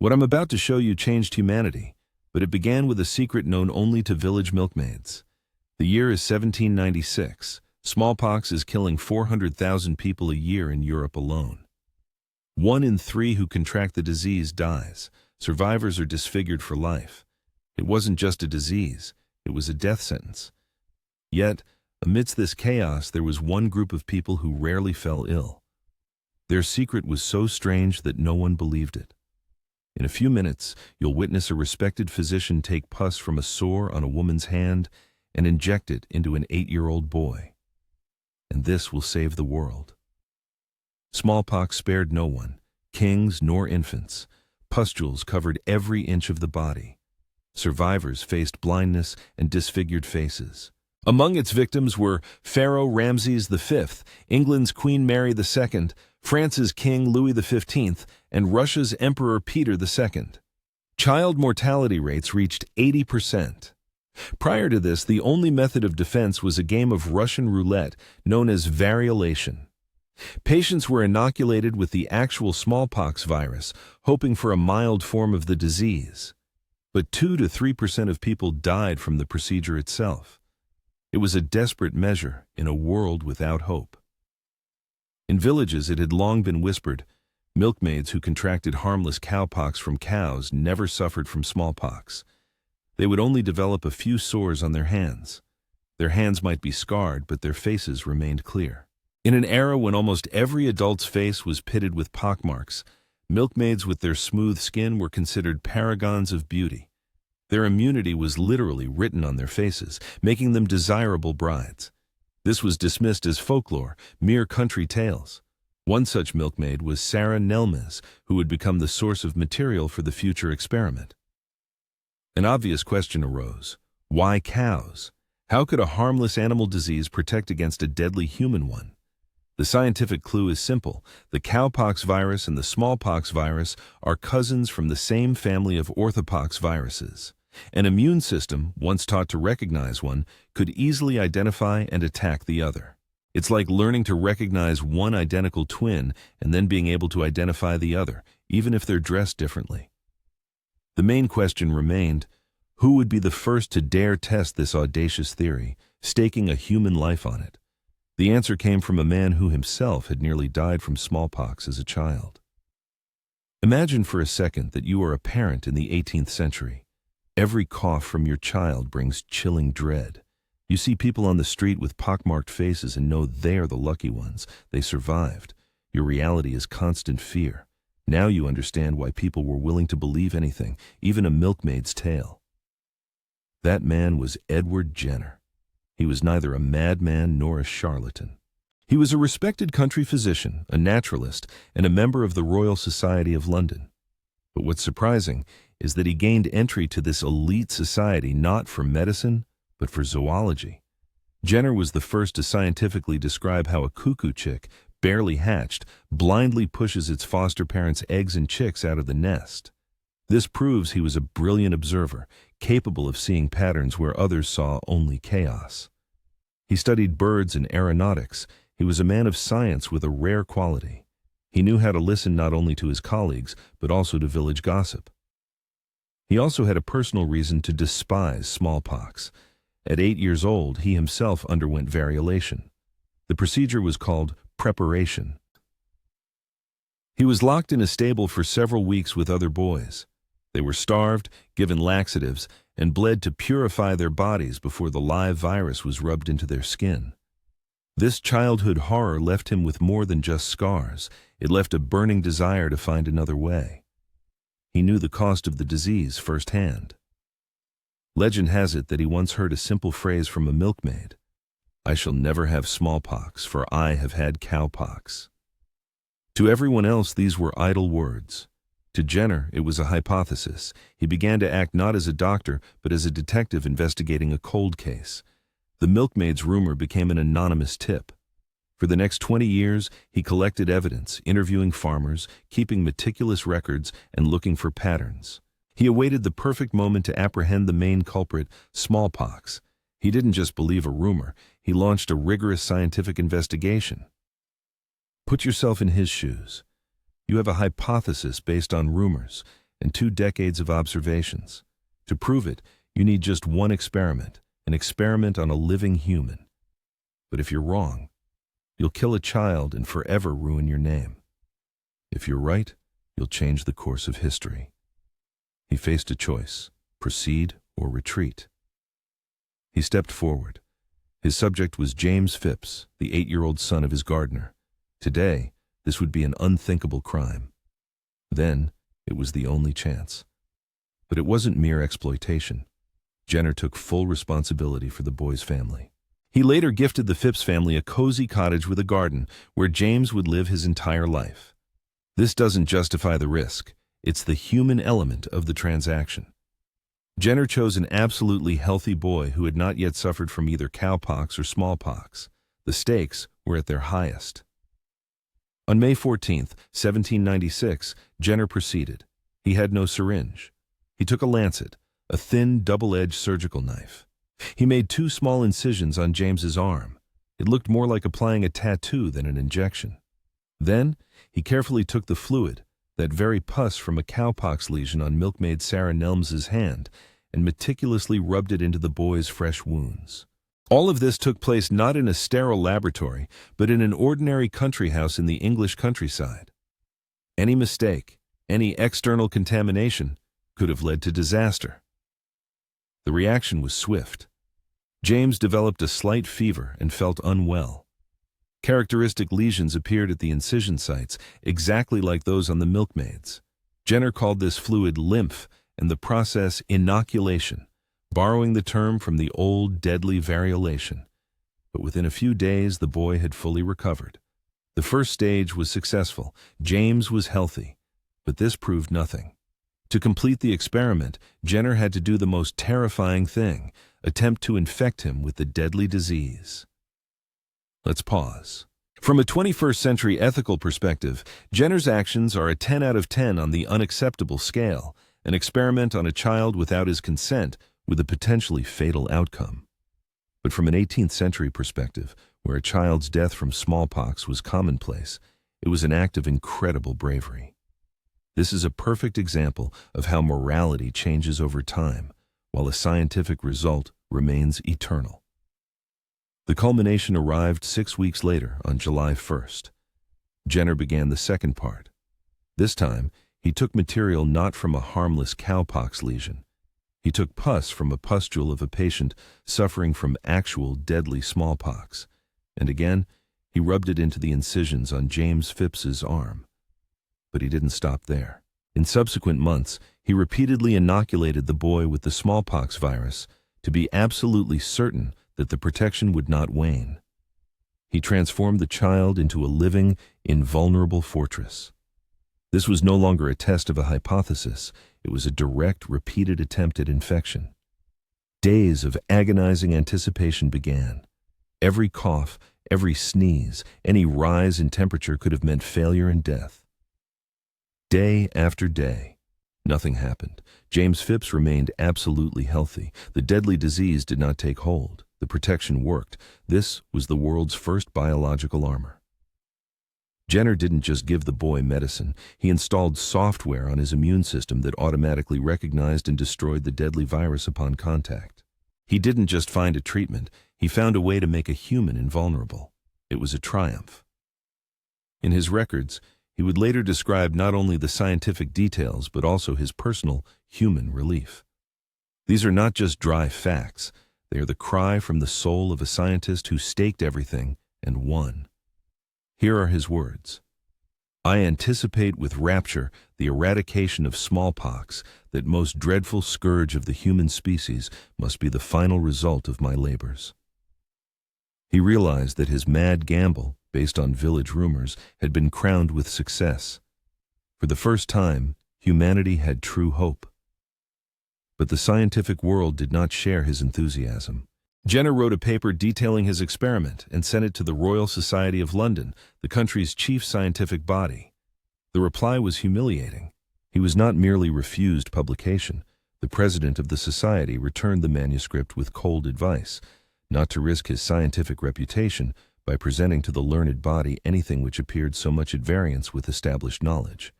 What I'm about to show you changed humanity, but it began with a secret known only to village milkmaids. The year is 1796. Smallpox is killing 400,000 people a year in Europe alone. 1 in 3 who contract the disease dies. Survivors are disfigured for life. It wasn't just a disease, it was a death sentence. Yet, amidst this chaos, there was one group of people who rarely fell ill. Their secret was so strange that no one believed it. In a few minutes, you'll witness a respected physician take pus from a sore on a woman's hand and inject it into an 8-year-old boy. And this will save the world. Smallpox spared no one, kings nor infants. Pustules covered every inch of the body. Survivors faced blindness and disfigured faces. Among its victims were Pharaoh Ramses V, England's Queen Mary II, France's King Louis XV, and Russia's Emperor Peter II. Child mortality rates reached 80%. Prior to this, the only method of defense was a game of Russian roulette known as variolation. Patients were inoculated with the actual smallpox virus, hoping for a mild form of the disease. But 2 to 3% of people died from the procedure itself. It was a desperate measure in a world without hope. In villages, it had long been whispered, milkmaids who contracted harmless cowpox from cows never suffered from smallpox. They would only develop a few sores on their hands. Their hands might be scarred, but their faces remained clear. In an era when almost every adult's face was pitted with pockmarks, milkmaids with their smooth skin were considered paragons of beauty. Their immunity was literally written on their faces, making them desirable brides. This was dismissed as folklore, mere country tales. One such milkmaid was Sarah Nelmes, who would become the source of material for the future experiment. An obvious question arose. Why cows? How could a harmless animal disease protect against a deadly human one? The scientific clue is simple. The cowpox virus and the smallpox virus are cousins from the same family of orthopox viruses. An immune system, once taught to recognize one, could easily identify and attack the other. It's like learning to recognize one identical twin and then being able to identify the other, even if they're dressed differently. The main question remained, who would be the first to dare test this audacious theory, staking a human life on it? The answer came from a man who himself had nearly died from smallpox as a child. Imagine for a second that you are a parent in the 18th century. Every cough from your child brings chilling dread. You see people on the street with pockmarked faces and know they are the lucky ones. They survived. Your reality is constant fear. Now you understand why people were willing to believe anything, even a milkmaid's tale. That man was Edward Jenner. He was neither a madman nor a charlatan. He was a respected country physician, a naturalist, and a member of the Royal Society of London. But what's surprising is that he gained entry to this elite society not for medicine, but for zoology. Jenner was the first to scientifically describe how a cuckoo chick, barely hatched, blindly pushes its foster parents' eggs and chicks out of the nest. This proves he was a brilliant observer, capable of seeing patterns where others saw only chaos. He studied birds and aeronautics. He was a man of science with a rare quality. He knew how to listen not only to his colleagues, but also to village gossip. He also had a personal reason to despise smallpox. At 8 years old, he himself underwent variolation. The procedure was called preparation. He was locked in a stable for several weeks with other boys. They were starved, given laxatives, and bled to purify their bodies before the live virus was rubbed into their skin. This childhood horror left him with more than just scars. It left a burning desire to find another way. He knew the cost of the disease firsthand. Legend has it that he once heard a simple phrase from a milkmaid, "I shall never have smallpox, for I have had cowpox." To everyone else, these were idle words. To Jenner, it was a hypothesis. He began to act not as a doctor, but as a detective investigating a cold case. The milkmaid's rumor became an anonymous tip. For the next 20 years, he collected evidence, interviewing farmers, keeping meticulous records, and looking for patterns. He awaited the perfect moment to apprehend the main culprit, smallpox. He didn't just believe a rumor, he launched a rigorous scientific investigation. Put yourself in his shoes. You have a hypothesis based on rumors, and 2 decades of observations. To prove it, you need just one experiment, an experiment on a living human. But if you're wrong, you'll kill a child and forever ruin your name. If you're right, you'll change the course of history. He faced a choice: proceed or retreat. He stepped forward. His subject was James Phipps, the 8-year-old son of his gardener. Today, this would be an unthinkable crime. Then, it was the only chance. But it wasn't mere exploitation. Jenner took full responsibility for the boy's family. He later gifted the Phipps family a cozy cottage with a garden where James would live his entire life. This doesn't justify the risk. It's the human element of the transaction. Jenner chose an absolutely healthy boy who had not yet suffered from either cowpox or smallpox. The stakes were at their highest. On May 14, 1796, Jenner proceeded. He had no syringe. He took a lancet, a thin, double-edged surgical knife. He made 2 small incisions on James's arm. It looked more like applying a tattoo than an injection. Then, he carefully took the fluid, that very pus from a cowpox lesion on milkmaid Sarah Nelms's hand, and meticulously rubbed it into the boy's fresh wounds. All of this took place not in a sterile laboratory, but in an ordinary country house in the English countryside. Any mistake, any external contamination, could have led to disaster. The reaction was swift. James developed a slight fever and felt unwell. Characteristic lesions appeared at the incision sites, exactly like those on the milkmaids. Jenner called this fluid lymph and the process inoculation, borrowing the term from the old deadly variolation. But within a few days, the boy had fully recovered. The first stage was successful. James was healthy, but this proved nothing. To complete the experiment, Jenner had to do the most terrifying thing: attempt to infect him with the deadly disease. Let's pause. From a 21st century ethical perspective, Jenner's actions are a 10 out of 10 on the unacceptable scale, an experiment on a child without his consent with a potentially fatal outcome. But from an 18th century perspective, where a child's death from smallpox was commonplace, it was an act of incredible bravery. This is a perfect example of how morality changes over time, while a scientific result remains eternal. The culmination arrived 6 weeks later, on July 1st. Jenner began the second part. This time, he took material not from a harmless cowpox lesion. He took pus from a pustule of a patient suffering from actual deadly smallpox. And again, he rubbed it into the incisions on James Phipps's arm. But he didn't stop there. In subsequent months, he repeatedly inoculated the boy with the smallpox virus to be absolutely certain that the protection would not wane. He transformed the child into a living, invulnerable fortress. This was no longer a test of a hypothesis. It was a direct, repeated attempt at infection. Days of agonizing anticipation began. Every cough, every sneeze, any rise in temperature could have meant failure and death. Day after day, nothing happened. James Phipps remained absolutely healthy. The deadly disease did not take hold. The protection worked. This was the world's first biological armor. Jenner didn't just give the boy medicine. He installed software on his immune system that automatically recognized and destroyed the deadly virus upon contact. He didn't just find a treatment. He found a way to make a human invulnerable. It was a triumph. In his records, he would later describe not only the scientific details, but also his personal human relief. These are not just dry facts. They are the cry from the soul of a scientist who staked everything and won. Here are his words. "I anticipate with rapture the eradication of smallpox. That most dreadful scourge of the human species must be the final result of my labors." He realized that his mad gamble, based on village rumors, had been crowned with success. For the first time, humanity had true hope. But the scientific world did not share his enthusiasm. Jenner wrote a paper detailing his experiment and sent it to the Royal Society of London, the country's chief scientific body. The reply was humiliating. He was not merely refused publication. The president of the society returned the manuscript with cold advice, not to risk his scientific reputation by presenting to the learned body anything which appeared so much at variance with established knowledge.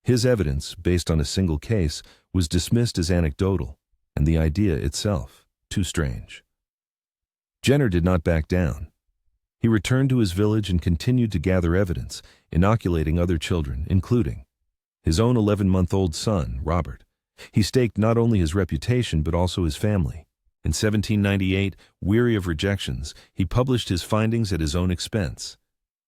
His evidence, based on a single case, was dismissed as anecdotal, and the idea itself, too strange. Jenner did not back down. He returned to his village and continued to gather evidence, inoculating other children, including his own 11-month-old son, Robert. He staked not only his reputation but also his family. In 1798, weary of rejections, he published his findings at his own expense.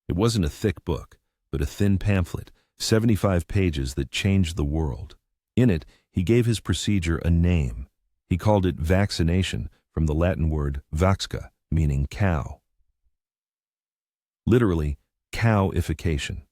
It wasn't a thick book, but a thin pamphlet, 75 pages that changed the world. In it, he gave his procedure a name. He called it vaccination, from the Latin word vaxca, meaning cow. Literally, cowification.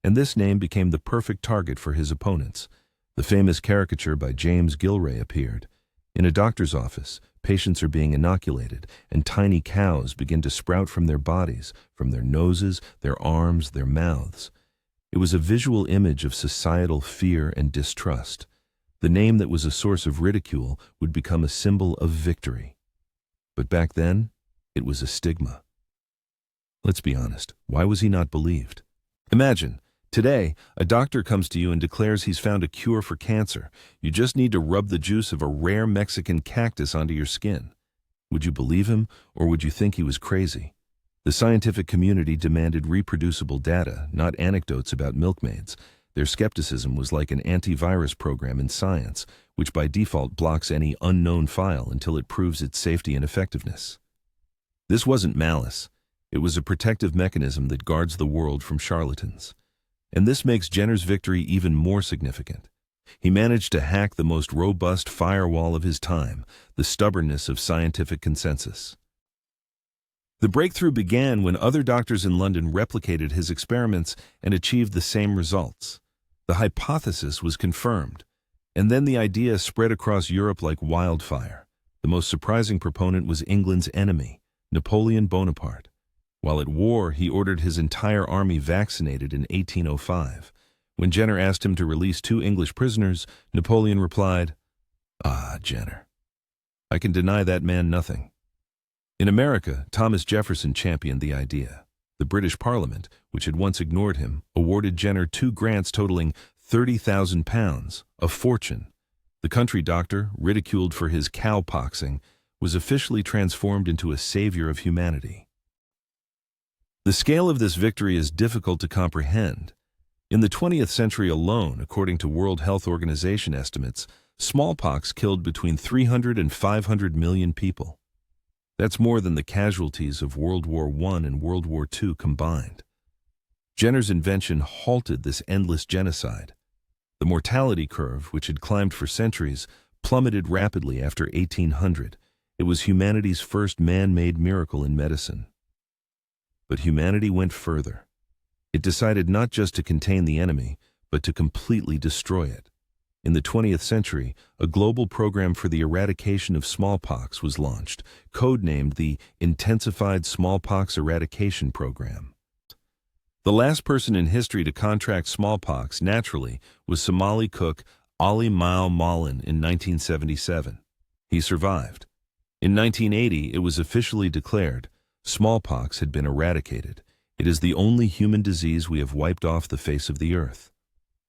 And this name became the perfect target for his opponents. The famous caricature by James Gilray appeared. In a doctor's office, patients are being inoculated, and tiny cows begin to sprout from their bodies, from their noses, their arms, their mouths. It was a visual image of societal fear and distrust. The name that was a source of ridicule would become a symbol of victory. But back then, it was a stigma. Let's be honest, why was he not believed? Imagine, today, a doctor comes to you and declares he's found a cure for cancer. You just need to rub the juice of a rare Mexican cactus onto your skin. Would you believe him, or would you think he was crazy? The scientific community demanded reproducible data, not anecdotes about milkmaids. Their skepticism was like an antivirus program in science, which by default blocks any unknown file until it proves its safety and effectiveness. This wasn't malice. It was a protective mechanism that guards the world from charlatans. And this makes Jenner's victory even more significant. He managed to hack the most robust firewall of his time, the stubbornness of scientific consensus. The breakthrough began when other doctors in London replicated his experiments and achieved the same results. The hypothesis was confirmed, and then the idea spread across Europe like wildfire. The most surprising proponent was England's enemy, Napoleon Bonaparte. While at war, he ordered his entire army vaccinated in 1805. When Jenner asked him to release 2 English prisoners, Napoleon replied, "Ah, Jenner, I can deny that man nothing." In America, Thomas Jefferson championed the idea. The British Parliament, which had once ignored him, awarded Jenner 2 grants totaling £30,000, a fortune. The country doctor, ridiculed for his cowpoxing, was officially transformed into a savior of humanity. The scale of this victory is difficult to comprehend. In the 20th century alone, according to World Health Organization estimates, smallpox killed between 300 and 500 million people. That's more than the casualties of World War I and World War II combined. Jenner's invention halted this endless genocide. The mortality curve, which had climbed for centuries, plummeted rapidly after 1800. It was humanity's first man-made miracle in medicine. But humanity went further. It decided not just to contain the enemy, but to completely destroy it. In the 20th century, a global program for the eradication of smallpox was launched, codenamed the Intensified Smallpox Eradication Program. The last person in history to contract smallpox naturally was Somali cook Ali Mal Malin in 1977. He survived. In 1980, it was officially declared smallpox had been eradicated. It is the only human disease we have wiped off the face of the earth.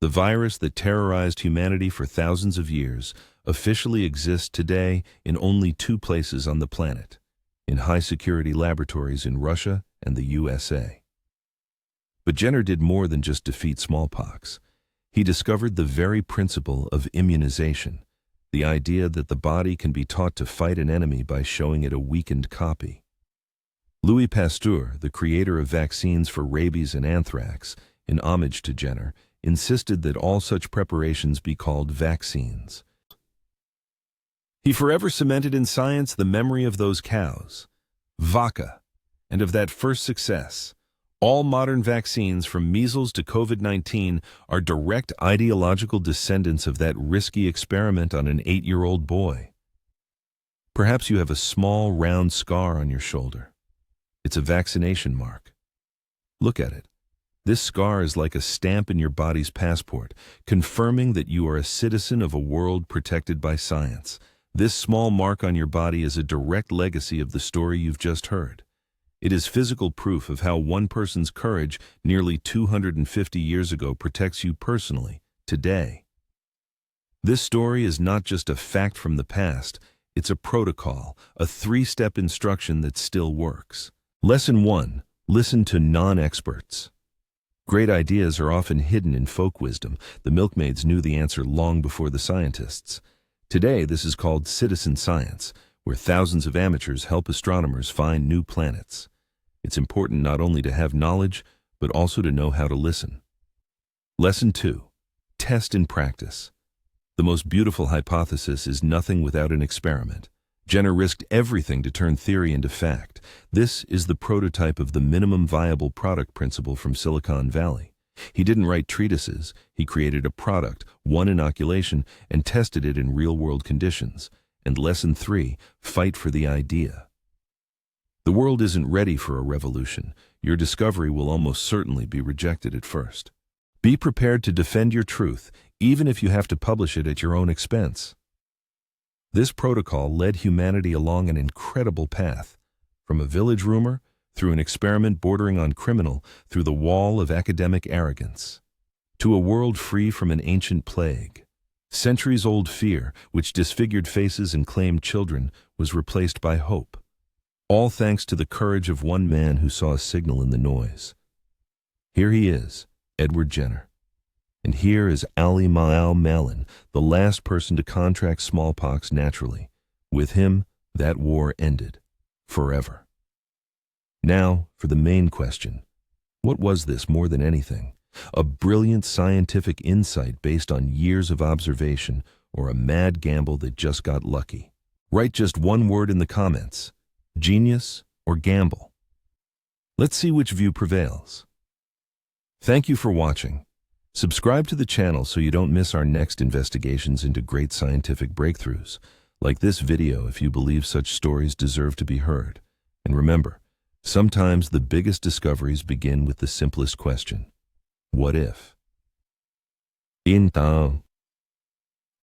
The virus that terrorized humanity for thousands of years officially exists today in only 2 places on the planet, in high-security laboratories in Russia and the USA. But Jenner did more than just defeat smallpox. He discovered the very principle of immunization, the idea that the body can be taught to fight an enemy by showing it a weakened copy. Louis Pasteur, the creator of vaccines for rabies and anthrax, in homage to Jenner, insisted that all such preparations be called vaccines. He forever cemented in science the memory of those cows, vaca, and of that first success. All modern vaccines, from measles to COVID-19, are direct ideological descendants of that risky experiment on an 8-year-old boy. Perhaps you have a small, round scar on your shoulder. It's a vaccination mark. Look at it. This scar is like a stamp in your body's passport, confirming that you are a citizen of a world protected by science. This small mark on your body is a direct legacy of the story you've just heard. It is physical proof of how one person's courage nearly 250 years ago protects you personally today. This story is not just a fact from the past, it's a protocol, a three-step instruction that still works. Lesson 1. Listen to non-experts. Great ideas are often hidden in folk wisdom. The milkmaids knew the answer long before the scientists. Today, this is called citizen science, where thousands of amateurs help astronomers find new planets. It's important not only to have knowledge, but also to know how to listen. Lesson 2. Test and practice. The most beautiful hypothesis is nothing without an experiment. Jenner risked everything to turn theory into fact. This is the prototype of the minimum viable product principle from Silicon Valley. He didn't write treatises, he created a product, one inoculation, and tested it in real-world conditions. And lesson 3, fight for the idea. The world isn't ready for a revolution. Your discovery will almost certainly be rejected at first. Be prepared to defend your truth, even if you have to publish it at your own expense. This protocol led humanity along an incredible path, from a village rumor, through an experiment bordering on criminal, through the wall of academic arrogance, to a world free from an ancient plague. Centuries-old fear, which disfigured faces and claimed children, was replaced by hope. All thanks to the courage of one man who saw a signal in the noise. Here he is, Edward Jenner. And here is Ali Ma'al Malin, the last person to contract smallpox naturally. With him, that war ended. Forever. Now, for the main question. What was this more than anything? A brilliant scientific insight based on years of observation, or a mad gamble that just got lucky? Write just one word in the comments. Genius or gamble? Let's see which view prevails. Thank you for watching. Subscribe to the channel so you don't miss our next investigations into great scientific breakthroughs. Like this video if you believe such stories deserve to be heard. And remember, sometimes the biggest discoveries begin with the simplest question. What if? Então.